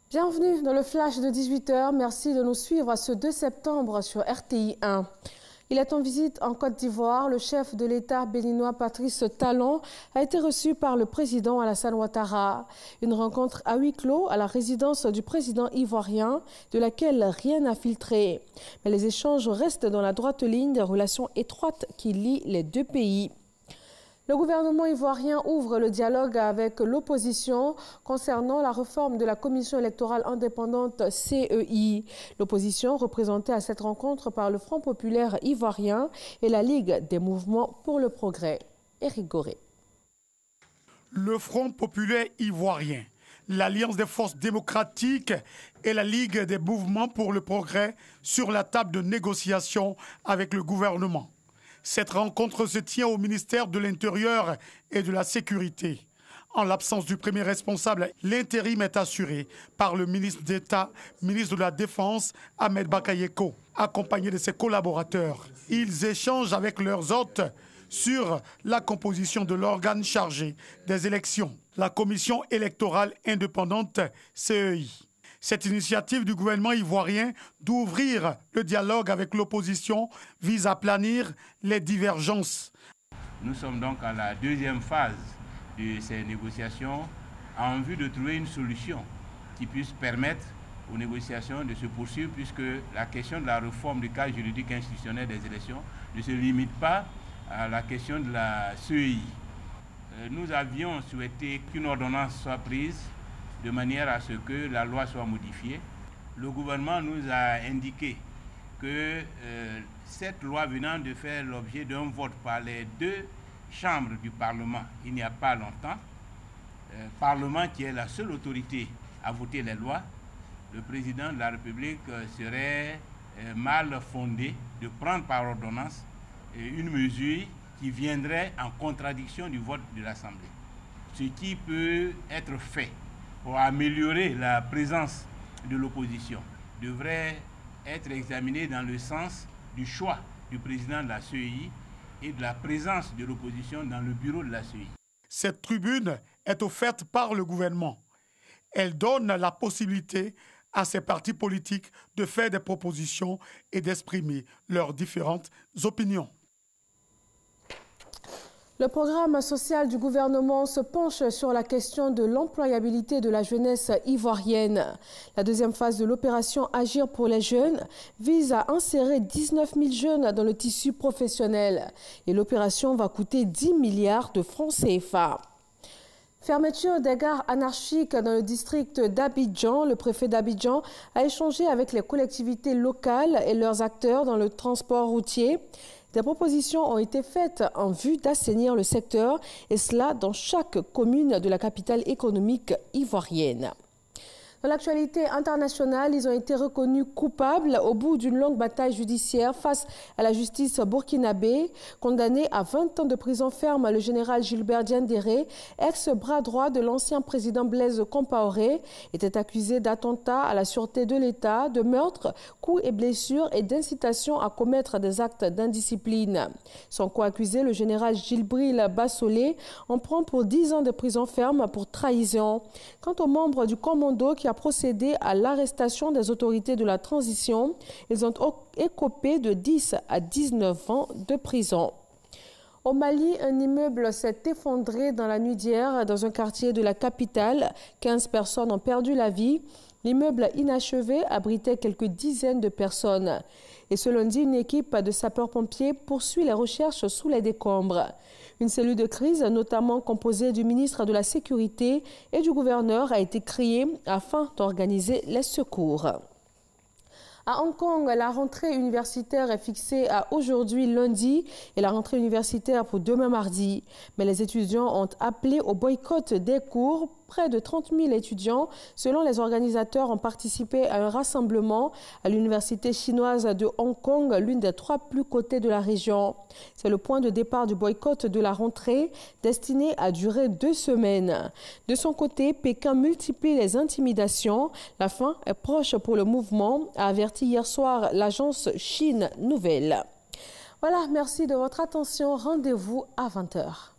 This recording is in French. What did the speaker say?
Bienvenue dans le flash de 18 h. Merci de nous suivre ce 2 septembre sur RTI 1. Il est en visite en Côte d'Ivoire. Le chef de l'État béninois Patrice Talon a été reçu par le président Alassane Ouattara. Une rencontre à huis clos à la résidence du président ivoirien, de laquelle rien n'a filtré. Mais les échanges restent dans la droite ligne des relations étroites qui lient les deux pays. Le gouvernement ivoirien ouvre le dialogue avec l'opposition concernant la réforme de la commission électorale indépendante CEI. L'opposition représentée à cette rencontre par le Front populaire ivoirien et la Ligue des mouvements pour le progrès. Éric Goré. Le Front populaire ivoirien, l'Alliance des forces démocratiques et la Ligue des mouvements pour le progrès sur la table de négociation avec le gouvernement. Cette rencontre se tient au ministère de l'Intérieur et de la Sécurité. En l'absence du premier responsable, l'intérim est assuré par le ministre d'État, ministre de la Défense, Ahmed Bakayoko, accompagné de ses collaborateurs. Ils échangent avec leurs hôtes sur la composition de l'organe chargé des élections, la commission électorale indépendante CEI. Cette initiative du gouvernement ivoirien d'ouvrir le dialogue avec l'opposition vise à planir les divergences. Nous sommes donc à la deuxième phase de ces négociations en vue de trouver une solution qui puisse permettre aux négociations de se poursuivre, puisque la question de la réforme du cadre juridique institutionnel des élections ne se limite pas à la question de la CEI. Nous avions souhaité qu'une ordonnance soit prise de manière à ce que la loi soit modifiée. Le gouvernement nous a indiqué que cette loi venant de faire l'objet d'un vote par les deux chambres du Parlement il n'y a pas longtemps, Parlement qui est la seule autorité à voter les lois, le président de la République serait mal fondé de prendre par ordonnance une mesure qui viendrait en contradiction du vote de l'Assemblée. Ce qui peut être fait pour améliorer la présence de l'opposition devrait être examiné dans le sens du choix du président de la CEI et de la présence de l'opposition dans le bureau de la CEI. Cette tribune est offerte par le gouvernement. Elle donne la possibilité à ces partis politiques de faire des propositions et d'exprimer leurs différentes opinions. Le programme social du gouvernement se penche sur la question de l'employabilité de la jeunesse ivoirienne. La deuxième phase de l'opération Agir pour les jeunes vise à insérer 19 000 jeunes dans le tissu professionnel. Et l'opération va coûter 10 milliards de francs CFA. Fermeture des gares anarchiques dans le district d'Abidjan. Le préfet d'Abidjan a échangé avec les collectivités locales et leurs acteurs dans le transport routier. Des propositions ont été faites en vue d'assainir le secteur, et cela dans chaque commune de la capitale économique ivoirienne. Dans l'actualité internationale, ils ont été reconnus coupables au bout d'une longue bataille judiciaire face à la justice burkinabé. Condamné à 20 ans de prison ferme, le général Gilbert Diendéré, ex-bras droit de l'ancien président Blaise Compaoré, était accusé d'attentat à la sûreté de l'État, de meurtre, coups et blessures et d'incitation à commettre des actes d'indiscipline. Son co-accusé, le général Gilbril Bassolé, en prend pour 10 ans de prison ferme pour trahison. Quant aux membres du commando qui a procédé à l'arrestation des autorités de la transition, ils ont écopé de 10 à 19 ans de prison. Au Mali, un immeuble s'est effondré dans la nuit d'hier dans un quartier de la capitale. 15 personnes ont perdu la vie. L'immeuble inachevé abritait quelques dizaines de personnes. Et ce lundi, une équipe de sapeurs-pompiers poursuit les recherches sous les décombres. Une cellule de crise, notamment composée du ministre de la Sécurité et du gouverneur, a été créée afin d'organiser les secours. À Hong Kong, la rentrée universitaire est fixée à aujourd'hui lundi et la rentrée universitaire pour demain mardi. Mais les étudiants ont appelé au boycott des cours. Près de 30 000 étudiants, selon les organisateurs, ont participé à un rassemblement à l'université chinoise de Hong Kong, l'une des 3 plus cotées de la région. C'est le point de départ du boycott de la rentrée, destiné à durer 2 semaines. De son côté, Pékin multiplie les intimidations. La fin est proche pour le mouvement, a averti hier soir l'agence Chine Nouvelle. Voilà, merci de votre attention. Rendez-vous à 20 h.